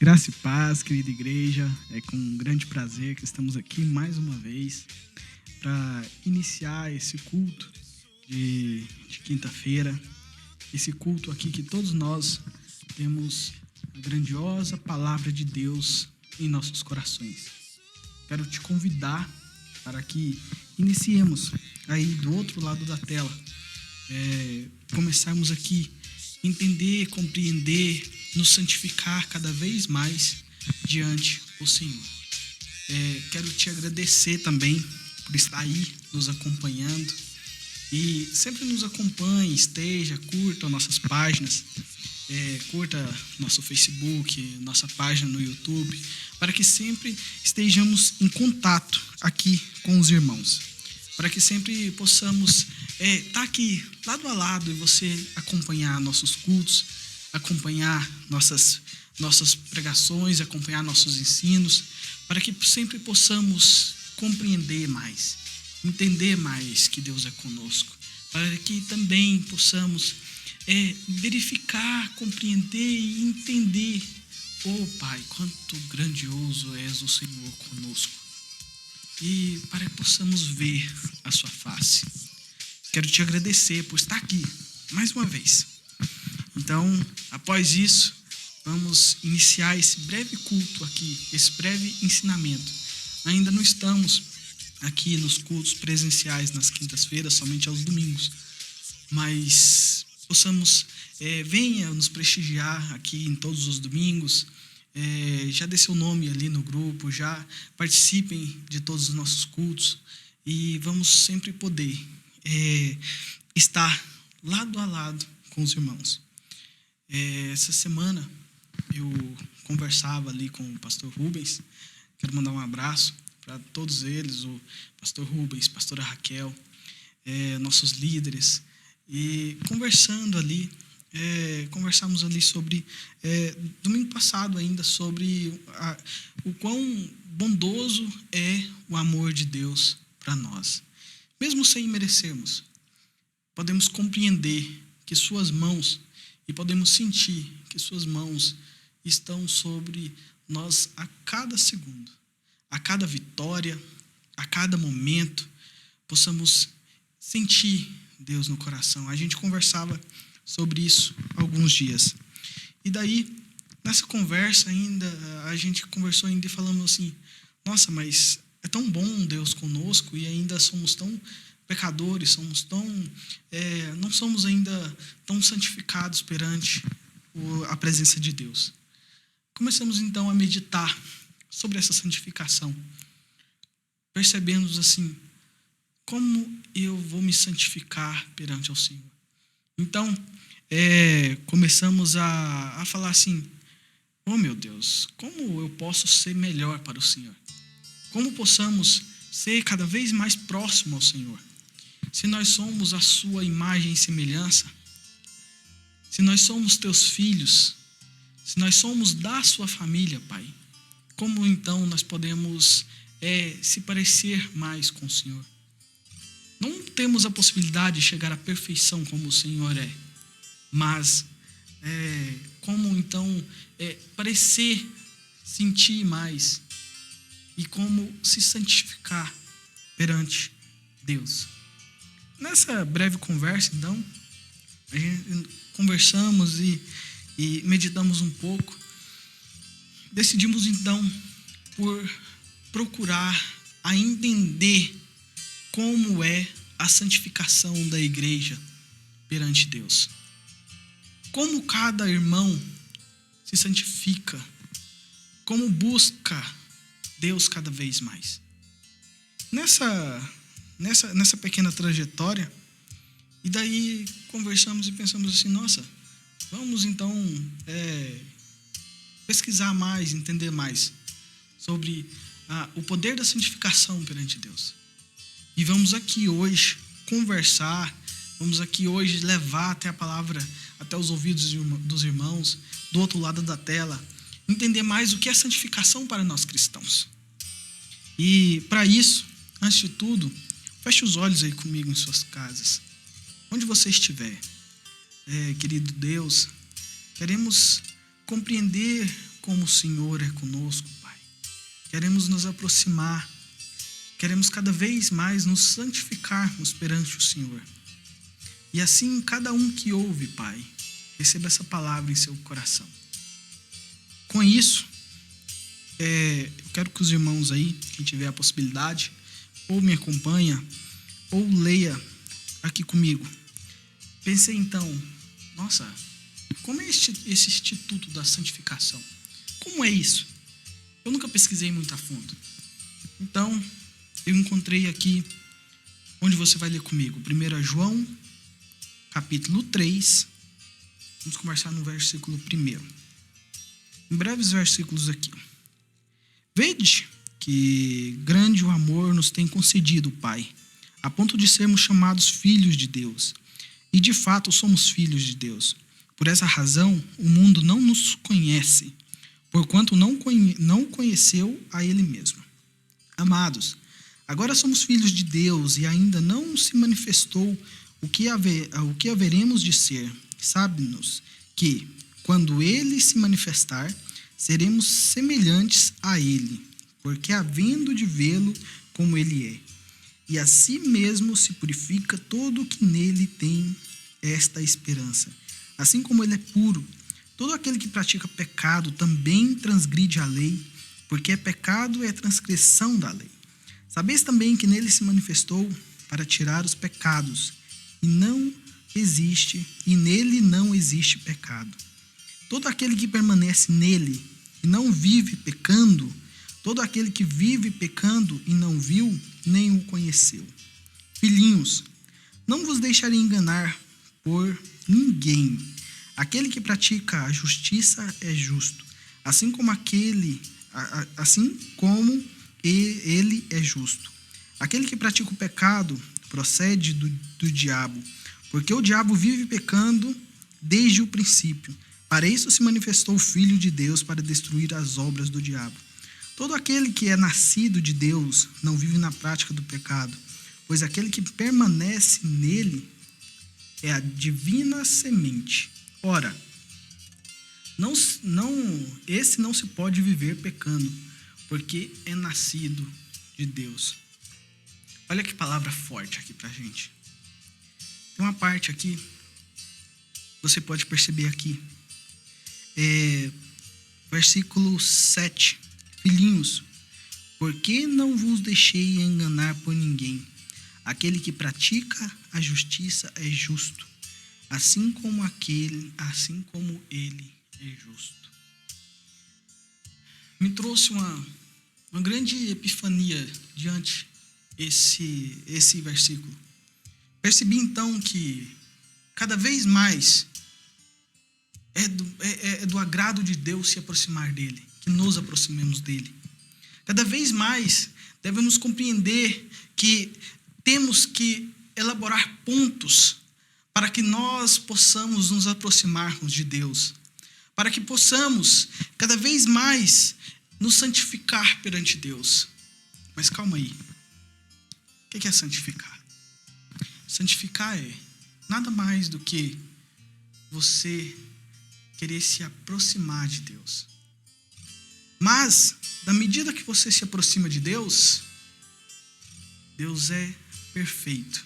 Graça e paz, querida igreja. É com um grande prazer que estamos aqui mais uma vez para iniciar esse culto de quinta-feira. Esse culto aqui que todos nós temos a grandiosa palavra de Deus em nossos corações. Quero te convidar para que iniciemos aí do outro lado da tela. Começarmos aqui entender, compreender, nos santificar cada vez mais diante do Senhor. Quero te agradecer também por estar aí nos acompanhando e sempre nos acompanhe, curta nossas páginas, curta nosso Facebook, nossa página no YouTube, para que sempre estejamos em contato aqui com os irmãos, para que sempre possamos estar aqui lado a lado e você acompanhar nossos cultos, acompanhar nossas pregações, acompanhar nossos ensinos, para que sempre possamos compreender mais, entender mais que Deus é conosco, para que também possamos verificar, compreender e entender, Pai, quanto grandioso és o Senhor conosco, e para que possamos ver a sua face. Quero te agradecer por estar aqui mais uma vez. Então, após isso, vamos iniciar esse breve culto aqui, esse breve ensinamento. Ainda não estamos aqui nos cultos presenciais nas quintas-feiras, somente aos domingos, mas possamos, venha nos prestigiar aqui em todos os domingos, já dê seu nome ali no grupo, já participem de todos os nossos cultos e vamos sempre poder estar lado a lado com os irmãos. Essa semana eu conversava ali com o pastor Rubens. Quero mandar um abraço para todos eles, o pastor Rubens, pastora Raquel, nossos líderes, e conversamos ali sobre, domingo passado ainda, sobre o quão bondoso é o amor de Deus para nós. Mesmo sem merecermos, podemos compreender que suas mãos, e podemos sentir que suas mãos estão sobre nós a cada segundo, a cada vitória, a cada momento, possamos sentir Deus no coração. A gente conversava sobre isso há alguns dias. E daí, nessa conversa ainda, a gente conversou ainda e falamos assim, nossa, mas é tão bom Deus conosco e ainda somos tão pecadores, não somos ainda tão santificados perante a presença de Deus. Começamos então a meditar sobre essa santificação, percebendo assim, como eu vou me santificar perante ao Senhor. Então, começamos a falar assim, meu Deus, como eu posso ser melhor para o Senhor? Como possamos ser cada vez mais próximo ao Senhor? Se nós somos a sua imagem e semelhança, se nós somos teus filhos, se nós somos da sua família, Pai, como então nós podemos se parecer mais com o Senhor? Não temos a possibilidade de chegar à perfeição como o Senhor é, mas como então parecer, sentir mais e como se santificar perante Deus. Nessa breve conversa, então, a gente conversamos e meditamos um pouco. Decidimos, então, por procurar a entender como é a santificação da igreja perante Deus. Como cada irmão se santifica, como busca Deus cada vez mais. Nessa pequena trajetória, e daí conversamos e pensamos assim, nossa, vamos então pesquisar mais, entender mais sobre o poder da santificação perante Deus. E vamos aqui hoje conversar, vamos aqui hoje levar até a palavra, até os ouvidos dos irmãos, do outro lado da tela, entender mais o que é santificação para nós cristãos. E para isso, antes de tudo, feche os olhos aí comigo em suas casas. Onde você estiver, querido Deus, queremos compreender como o Senhor é conosco, Pai. Queremos nos aproximar, queremos cada vez mais nos santificarmos perante o Senhor. E assim, cada um que ouve, Pai, receba essa palavra em seu coração. Com isso, eu quero que os irmãos aí, quem tiver a possibilidade, ou me acompanha, ou leia aqui comigo. Pensei então, nossa, como é esse instituto da santificação? Como é isso? Eu nunca pesquisei muito a fundo. Então, eu encontrei aqui, onde você vai ler comigo, 1 João, capítulo 3, vamos conversar no versículo 1. Em breves versículos aqui. Vede que grande o amor nos tem concedido o Pai, a ponto de sermos chamados filhos de Deus. E de fato somos filhos de Deus. Por essa razão, o mundo não nos conhece, porquanto não conheceu a Ele mesmo. Amados, agora somos filhos de Deus e ainda não se manifestou o que haveremos de ser. Sabe-nos que, quando Ele se manifestar, seremos semelhantes a Ele, porque havendo de vê-lo como Ele é. E a si mesmo se purifica todo o que nele tem esta esperança. Assim como ele é puro, todo aquele que pratica pecado também transgride a lei, porque pecado é transgressão da lei. Sabeis também que nele se manifestou para tirar os pecados, e nele não existe pecado. Todo aquele que permanece nele e não vive pecando, todo aquele que vive pecando e não viu, nem o conheceu. Filhinhos, não vos deixarei enganar por ninguém. Aquele que pratica a justiça é justo, assim como ele é justo. Aquele que pratica o pecado procede do diabo, porque o diabo vive pecando desde o princípio. Para isso se manifestou o Filho de Deus, para destruir as obras do diabo. Todo aquele que é nascido de Deus não vive na prática do pecado, pois aquele que permanece nele é a divina semente. Ora, esse não se pode viver pecando, porque é nascido de Deus. Olha que palavra forte aqui pra gente. Tem uma parte aqui, você pode perceber aqui, versículo 7. Filhinhos, por que não vos deixei enganar por ninguém? Aquele que pratica a justiça é justo, assim como ele é justo. Me trouxe uma grande epifania diante esse versículo. Percebi então que cada vez mais é do agrado de Deus se aproximar dele, que nos aproximemos dele. Cada vez mais devemos compreender que temos que elaborar pontos para que nós possamos nos aproximarmos de Deus, para que possamos cada vez mais nos santificar perante Deus. Mas calma aí, o que é santificar? Santificar é nada mais do que você querer se aproximar de Deus. Mas, na medida que você se aproxima de Deus, Deus é perfeito.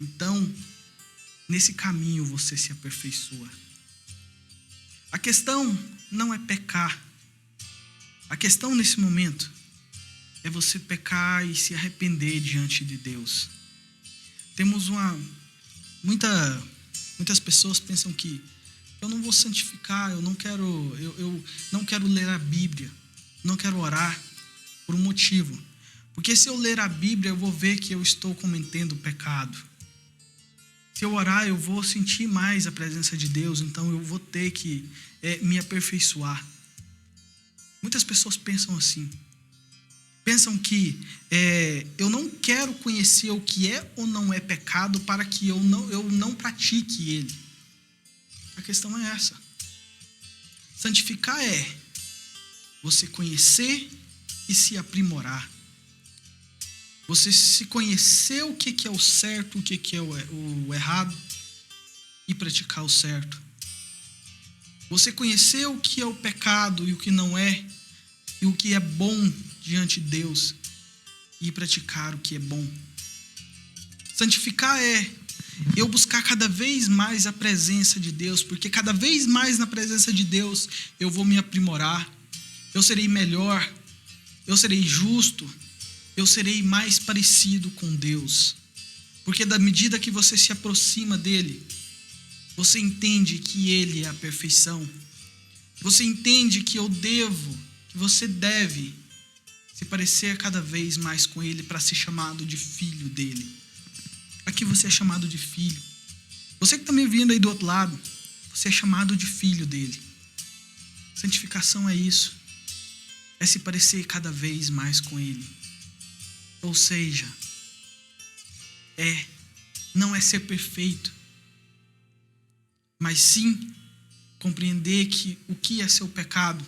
Então, nesse caminho você se aperfeiçoa. A questão não é pecar. A questão nesse momento é você pecar e se arrepender diante de Deus. Temos muitas pessoas pensam que eu não vou santificar, eu não quero ler a Bíblia, não quero orar por um motivo. Porque se eu ler a Bíblia, eu vou ver que eu estou cometendo pecado. Se eu orar, eu vou sentir mais a presença de Deus, então eu vou ter que me aperfeiçoar. Muitas pessoas pensam assim. Pensam que eu não quero conhecer o que é ou não é pecado para que eu não pratique ele. A questão é essa. Santificar é você conhecer e se aprimorar. Você se conhecer o que é o certo, o que é o errado e praticar o certo. Você conhecer o que é o pecado e o que não é, e o que é bom diante de Deus, e praticar o que é bom. Santificar é eu buscar cada vez mais a presença de Deus, porque cada vez mais na presença de Deus eu vou me aprimorar, eu serei melhor, eu serei justo, eu serei mais parecido com Deus. Porque da medida que você se aproxima dele, você entende que ele é a perfeição. Você entende que que você deve se parecer cada vez mais com ele para ser chamado de filho dele. Aqui você é chamado de filho. Você que está me ouvindo aí do outro lado, você é chamado de filho dele. Santificação é isso. É se parecer cada vez mais com ele. Ou seja, não é ser perfeito, mas sim compreender o que é seu pecado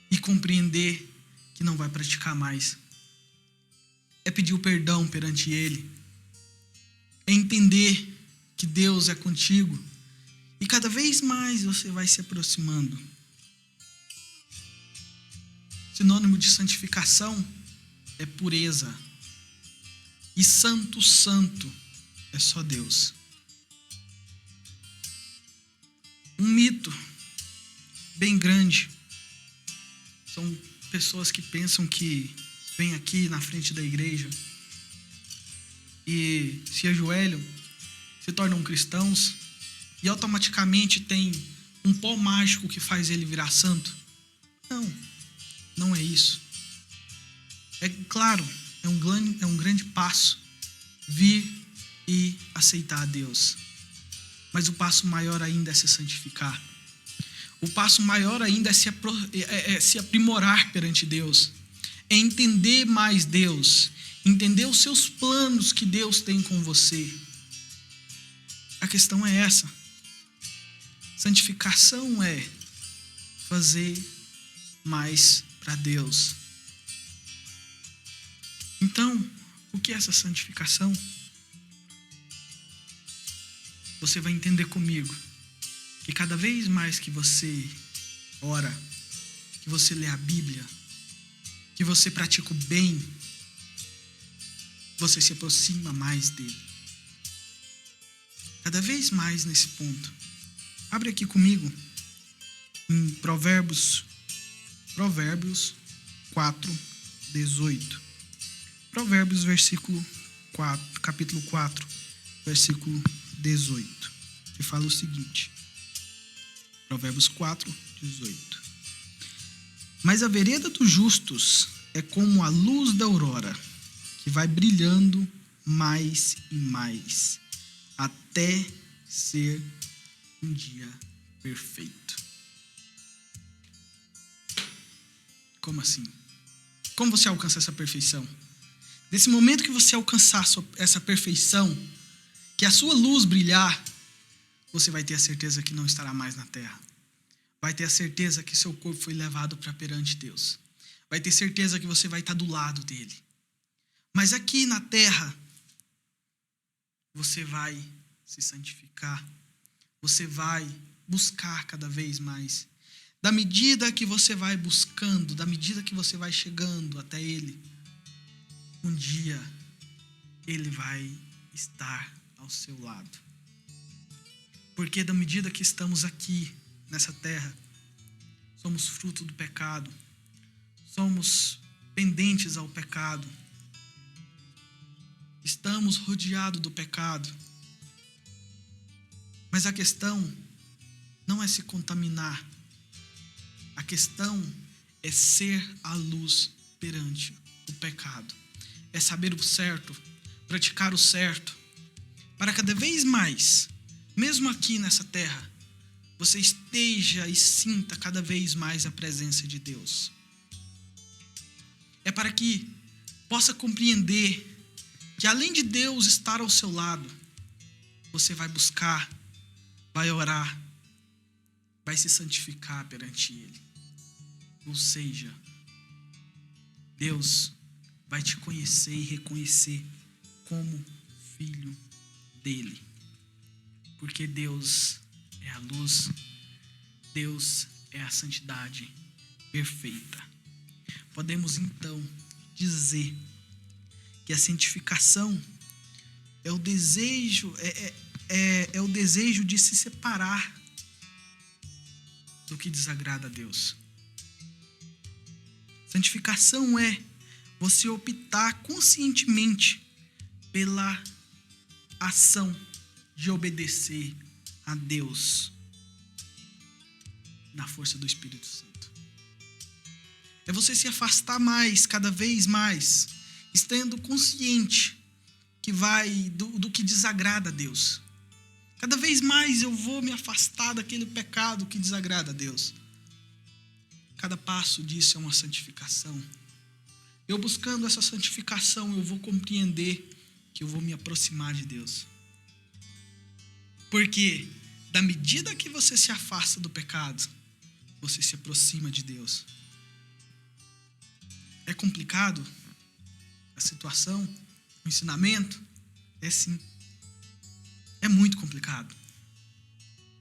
e compreender que não vai praticar mais. É pedir o perdão perante ele. É entender que Deus é contigo e cada vez mais você vai se aproximando. Sinônimo de santificação é pureza. E santo, santo é só Deus. Um mito bem grande. São pessoas que pensam que vêm aqui na frente da igreja e se ajoelham, se tornam cristãos e automaticamente tem um pó mágico que faz ele virar santo. Não é isso. É claro, é um grande passo vir e aceitar a Deus. Mas o passo maior ainda é se santificar. O passo maior ainda é se aprimorar perante Deus. É entender mais Deus. Entender os seus planos que Deus tem com você. A questão é essa. Santificação é fazer mais para Deus. Então, o que é essa santificação? Você vai entender comigo que cada vez mais que você ora, que você lê a Bíblia, que você pratica o bem, você se aproxima mais dele. Cada vez mais nesse ponto. Abre aqui comigo em Provérbios 4:18. Provérbios capítulo 4, versículo 18, que fala o seguinte. Provérbios 4:18. Mas a vereda dos justos é como a luz da aurora, que vai brilhando mais e mais, até ser um dia perfeito. Como assim? Como você alcança essa perfeição? Nesse momento que você alcançar essa perfeição, que a sua luz brilhar, você vai ter a certeza que não estará mais na terra. Vai ter a certeza que seu corpo foi levado para perante Deus. Vai ter certeza que você vai estar do lado dele. Mas aqui na terra, você vai se santificar. Você vai buscar cada vez mais. Da medida que você vai buscando, da medida que você vai chegando até ele, um dia ele vai estar ao seu lado. Porque da medida que estamos aqui nessa terra, somos fruto do pecado, somos pendentes ao pecado, estamos rodeados do pecado. Mas a questão não é se contaminar, a questão é ser a luz perante o pecado, é saber o certo, praticar o certo, para cada vez mais, mesmo aqui nessa terra, você esteja e sinta cada vez mais a presença de Deus. É para que possa compreender que além de Deus estar ao seu lado, você vai buscar, vai orar, vai se santificar perante ele. Ou seja, Deus vai te conhecer e reconhecer como filho dele. Porque Deus é a luz, Deus é a santidade perfeita. Podemos então dizer que a santificação é o desejo, é o desejo de se separar do que desagrada a Deus. Santificação é você optar conscientemente pela ação de obedecer a Deus na força do Espírito Santo. É você se afastar mais, cada vez mais, estando consciente que do que desagrada a Deus. Cada vez mais eu vou me afastar daquele pecado que desagrada a Deus. Cada passo disso é uma santificação. Eu buscando essa santificação, eu vou compreender que eu vou me aproximar de Deus. Porque da medida que você se afasta do pecado, você se aproxima de Deus. É complicado a situação, o ensinamento? É sim. É muito complicado.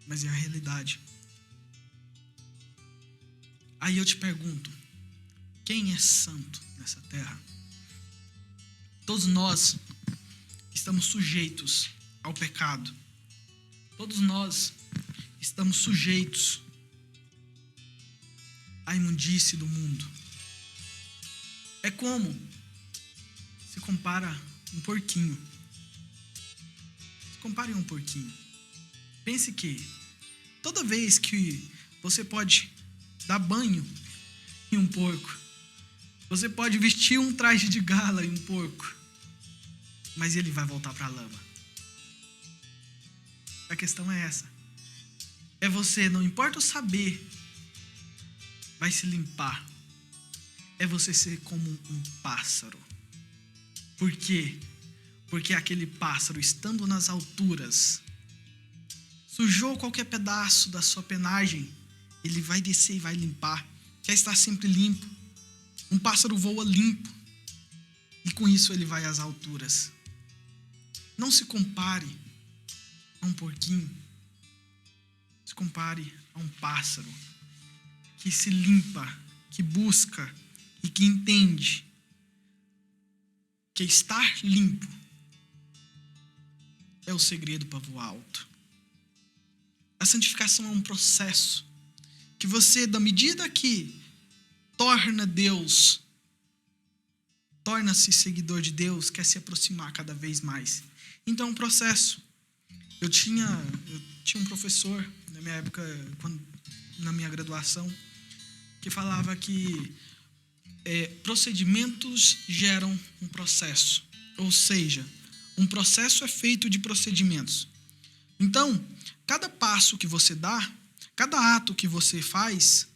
Mas é a realidade. Aí eu te pergunto, quem é santo nessa terra? Todos nós estamos sujeitos ao pecado. Todos nós estamos sujeitos à imundície do mundo. É como se compara um porquinho. Se compare a um porquinho. Pense que toda vez que você pode dar banho em um porco, você pode vestir um traje de gala em um porco, mas ele vai voltar para a lama. A questão é essa. É você, não importa o saber, vai se limpar. É você ser como um pássaro. Por quê? Porque aquele pássaro, estando nas alturas, sujou qualquer pedaço da sua penagem, ele vai descer e vai limpar. Quer estar sempre limpo. Um pássaro voa limpo. E com isso ele vai às alturas. Não se compare a um porquinho. Se compare a um pássaro que se limpa, que busca e que entende que estar limpo é o segredo para voar alto. A santificação é um processo que você, da medida que torna-se seguidor de Deus, quer se aproximar cada vez mais. Então é um processo. Eu tinha um professor na minha época, na minha graduação, que falava que procedimentos geram um processo. Ou seja, um processo é feito de procedimentos. Então, cada passo que você dá, cada ato que você faz,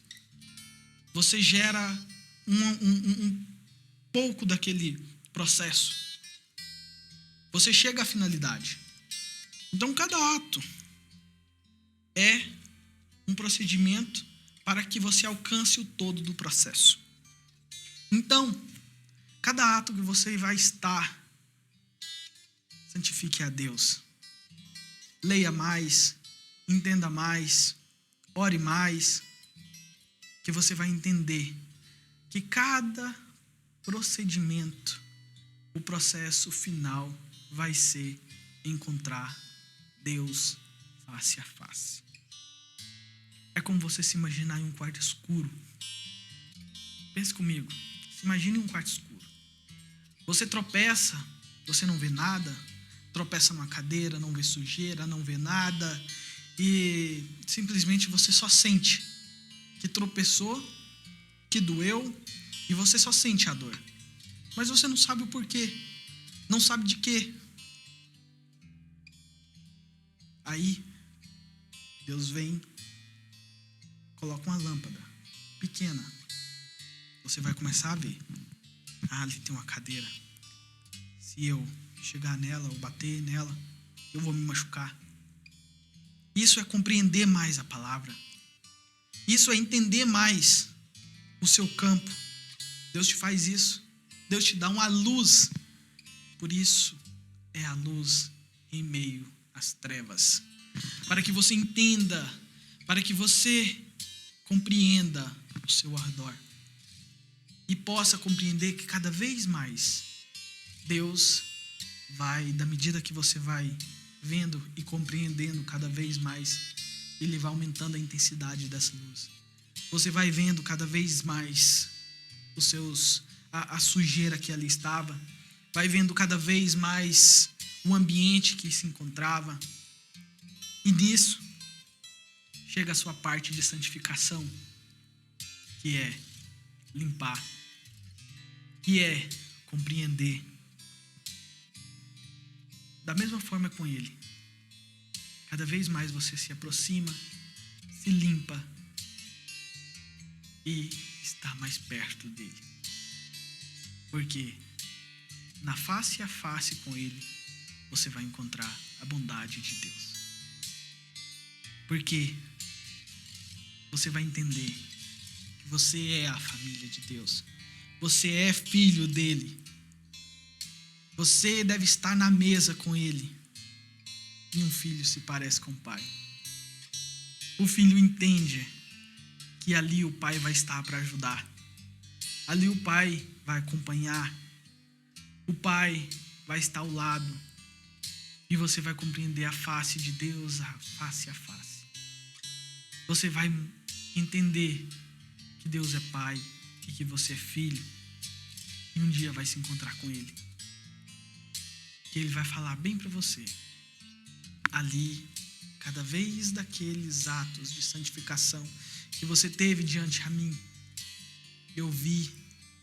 você gera um pouco daquele processo. Você chega à finalidade. Então, cada ato é um procedimento para que você alcance o todo do processo. Então, cada ato que você vai estar, santifique a Deus. Leia mais, entenda mais, ore mais, que você vai entender que cada procedimento, o processo final vai ser encontrar Deus face a face. É como você se imaginar em um quarto escuro. Pense comigo. Se imagine um quarto escuro. Você tropeça, você não vê nada. Tropeça numa cadeira, não vê sujeira, não vê nada. E simplesmente você só sente que tropeçou, que doeu, e você só sente a dor. Mas você não sabe o porquê. Não sabe de quê. Aí, Deus vem, coloca uma lâmpada pequena. Você vai começar a ver. Ali tem uma cadeira. Se eu chegar nela ou bater nela, eu vou me machucar. Isso é compreender mais a palavra. Isso é entender mais o seu campo. Deus te faz isso. Deus te dá uma luz. Por isso é a luz em meio às trevas. Para que você entenda para que você compreenda o seu ao redor e possa compreender que cada vez mais Deus vai, da medida que você vai vendo e compreendendo cada vez mais, Ele vai aumentando a intensidade dessa luz. Você vai vendo cada vez mais a sujeira que ali estava, vai vendo cada vez mais o ambiente que se encontrava. E nisso chega a sua parte de santificação, que é limpar, que é compreender. Da mesma forma com Ele, cada vez mais você se aproxima, se limpa e está mais perto dele. Porque na face a face com Ele, você vai encontrar a bondade de Deus. Porque você vai entender que você é a família de Deus. Você é filho dele. Você deve estar na mesa com ele. E um filho se parece com o pai. O filho entende que ali o pai vai estar para ajudar. Ali o pai vai acompanhar. O pai vai estar ao lado. E você vai compreender a face de Deus, face a face. Você vai entender que Deus é pai e que você é filho. E um dia vai se encontrar com ele. Que ele vai falar bem para você. Ali, cada vez daqueles atos de santificação que você teve diante a mim, eu vi,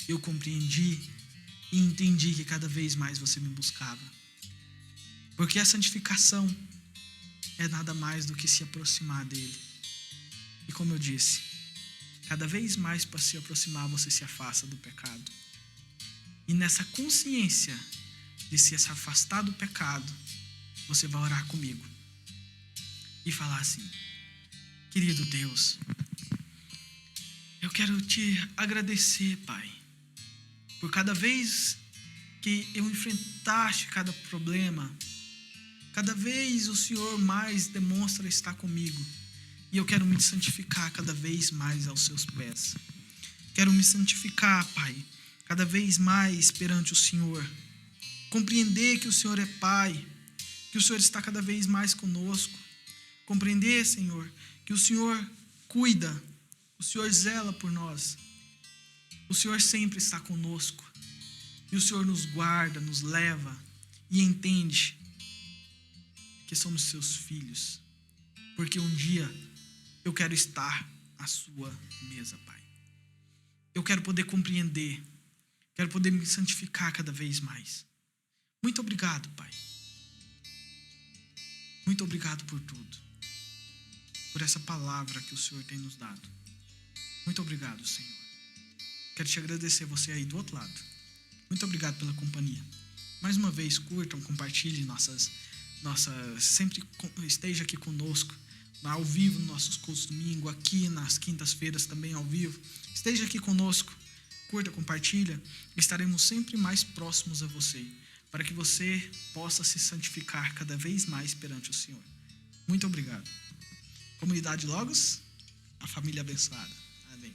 eu compreendi e entendi que cada vez mais você me buscava. Porque a santificação é nada mais do que se aproximar dele. E como eu disse, cada vez mais para se aproximar você se afasta do pecado. E nessa consciência de se afastar do pecado, você vai orar comigo e falar assim: querido Deus, eu quero te agradecer, Pai, por cada vez que eu enfrentaste cada problema, cada vez o Senhor mais demonstra estar comigo. E eu quero me santificar cada vez mais aos seus pés. Quero me santificar, Pai, cada vez mais perante o Senhor. Compreender que o Senhor é Pai, que o Senhor está cada vez mais conosco. Compreender, Senhor, que o Senhor cuida, o Senhor zela por nós. O Senhor sempre está conosco. E o Senhor nos guarda, nos leva e entende que somos seus filhos. Porque um dia eu quero estar à sua mesa, Pai. Eu quero poder compreender, quero poder me santificar cada vez mais. Muito obrigado, Pai. Muito obrigado por tudo. Por essa palavra que o Senhor tem nos dado. Muito obrigado, Senhor. Quero te agradecer, você aí do outro lado. Muito obrigado pela companhia. Mais uma vez, curtam, compartilhem sempre esteja aqui conosco, ao vivo nos nossos cultos domingo, aqui nas quintas-feiras também ao vivo. Esteja aqui conosco, curta, compartilha. Estaremos sempre mais próximos a você, para que você possa se santificar cada vez mais perante o Senhor. Muito obrigado. Comunidade Logos, a família abençoada. Amém.